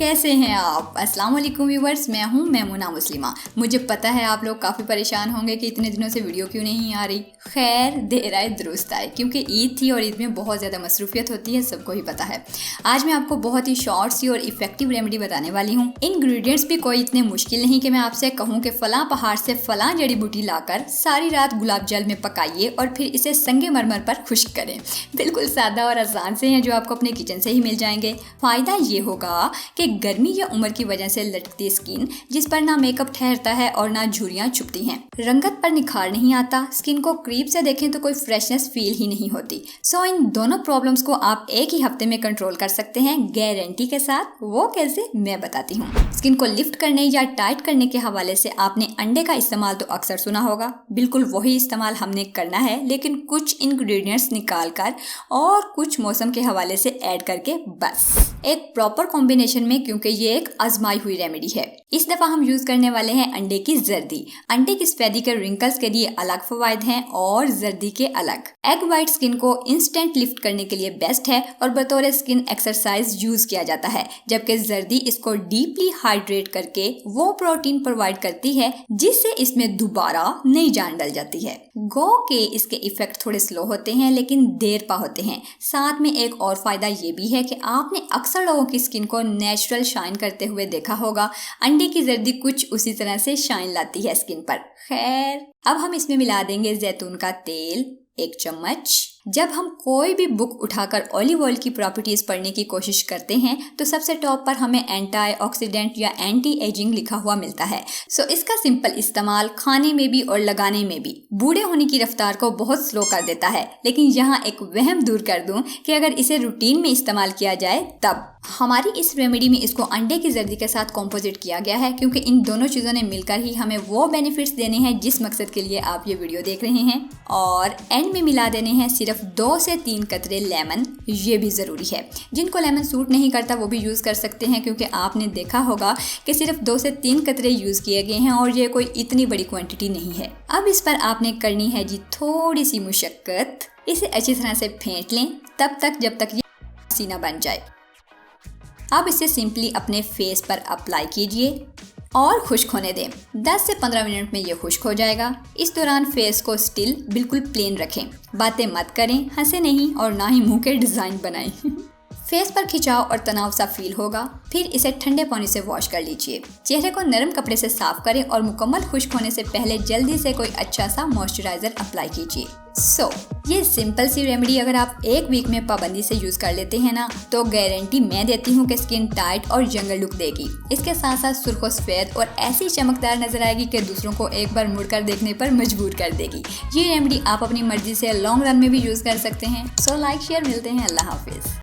कैसे हैं आप? अस्सलाम वालेकुम व्यूअर्स, मैं हूं मैमुना मुस्लिमा। मुझे पता है आप लोग काफ़ी परेशान होंगे कि इतने दिनों से वीडियो क्यों नहीं आ रही। खैर देर आए दुरुस्त आए, क्योंकि ईद थी और ईद में बहुत ज़्यादा मसरूफियत होती है, सबको ही पता है। आज मैं आपको बहुत ही शॉर्ट सी और इफेक्टिव रेमेडी बताने वाली हूँ। इंग्रेडिएंट्स भी कोई इतने मुश्किल नहीं कि मैं आपसे कहूँ कि फलां पहाड़ से फलां जड़ी बूटी लाकर सारी रात गुलाब जल में पकाइए और फिर इसे संगे-मरमर पर खुश्क करें। बिल्कुल सादा और आसान से हैं जो आपको अपने किचन से ही मिल जाएंगे। फ़ायदा ये होगा कि गर्मी या उम्र की वजह से लटकती स्किन, जिस पर ना मेकअप ठहरता है और ना झुर्रियाँ छुपती हैं, रंगत पर निखार नहीं आता, स्किन को करीब से देखें तो कोई फ्रेशनेस फील ही नहीं होती। सो इन दोनों प्रॉब्लम्स को आप एक ही हफ्ते में कंट्रोल कर सकते हैं गारंटी के साथ। वो कैसे, मैं बताती हूँ। स्किन को लिफ्ट करने या टाइट करने के हवाले से आपने अंडे का इस्तेमाल तो अक्सर सुना होगा। बिल्कुल वही इस्तेमाल हमने करना है, लेकिन कुछ इंग्रेडिएंट्स निकाल कर और कुछ मौसम के हवाले से ऐड करके, बस एक प्रॉपर कॉम्बिनेशन में, क्योंकि ये एक आजमाई हुई रेमेडी है। इस दफा हम यूज करने वाले हैं अंडे की जर्दी। अंडे की सफेदी के रिंकल्स के लिए अलग फवायद हैं और जर्दी के अलग। एग व्हाइट स्किन को इंस्टेंट लिफ्ट करने के लिए बेस्ट है और बतौर स्किन एक्सरसाइज यूज किया जाता है, जबकि जर्दी इसको डीपली हाइड्रेट करके वो प्रोटीन प्रोवाइड करती है जिससे इसमें दोबारा नई जान डल जाती है। गो के इसके इफेक्ट थोड़े स्लो होते हैं लेकिन देर पा होते हैं। साथ में एक और फायदा ये भी है कि आपने अक्सर लोगों की स्किन को नेचुरल शाइन करते हुए देखा होगा। अंडे की जर्दी कुछ उसी तरह से शाइन लाती है स्किन पर। खैर, अब हम इसमें मिला देंगे जैतून का तेल 1 चम्मच। जब हम कोई भी बुक उठाकर ऑलिव ऑयल की प्रॉपर्टीज पढ़ने की कोशिश करते हैं तो सबसे टॉप पर हमें एंटी ऑक्सीडेंट या एंटी एजिंग लिखा हुआ मिलता है। सो इसका सिंपल इस्तेमाल खाने में भी और लगाने में भी बूढ़े होने की रफ्तार को बहुत स्लो कर देता है। लेकिन यहाँ एक वहम दूर कर दूं कि अगर इसे रूटीन में इस्तेमाल किया जाए तब। हमारी इस रेमेडी में इसको अंडे की जर्दी के साथ कॉम्पोजिट किया गया है, क्योंकि इन दोनों चीज़ों ने मिलकर ही हमें वो बेनिफिट्स देने हैं जिस मकसद के लिए आप ये वीडियो देख रहे हैं। और एंड में मिला देने हैं सिर्फ 2 से 3 कतरे लेमन। ये भी ज़रूरी है। जिनको लेमन सूट नहीं करता वो भी यूज़ कर सकते हैं, क्योंकि आपने देखा होगा कि सिर्फ 2 से 3 कतरे यूज़ किए गए हैं और ये कोई इतनी बड़ी क्वांटिटी नहीं है। अब इस पर आपने करनी है जी थोड़ी सी मुशक्क़त। इसे अच्छी तरह से फेंट लें तब तक जब तक ये सीना बन जाए। अब इसे सिंपली अपने फेस पर अप्लाई कीजिए और खुश्क होने दें। 10 से 15 मिनट में ये खुश्क हो जाएगा। इस दौरान फेस को स्टिल बिल्कुल प्लेन रखें, बातें मत करें, हंसे नहीं और ना ही मुंह के डिज़ाइन बनाएं। फेस पर खिंचाव और तनाव सा फील होगा। फिर इसे ठंडे पानी से वॉश कर लीजिए। चेहरे को नरम कपड़े से साफ करें और मुकम्मल खुश्क होने से पहले जल्दी से कोई अच्छा सा मॉइस्चराइजर अप्लाई कीजिए। ये सिंपल सी रेमेडी अगर आप एक वीक में पाबंदी से यूज कर लेते हैं ना, तो गारंटी मैं देती हूँ कि स्किन टाइट और यंगर लुक देगी। इसके साथ साथ सुर्ख सफेद और ऐसी चमकदार नजर आएगी कि दूसरों को एक बार मुड़कर देखने पर मजबूर कर देगी। ये रेमेडी आप अपनी मर्जी से लॉन्ग रन में भी यूज कर सकते हैं। लाइक शेयर, मिलते हैं, अल्लाह हाफिज।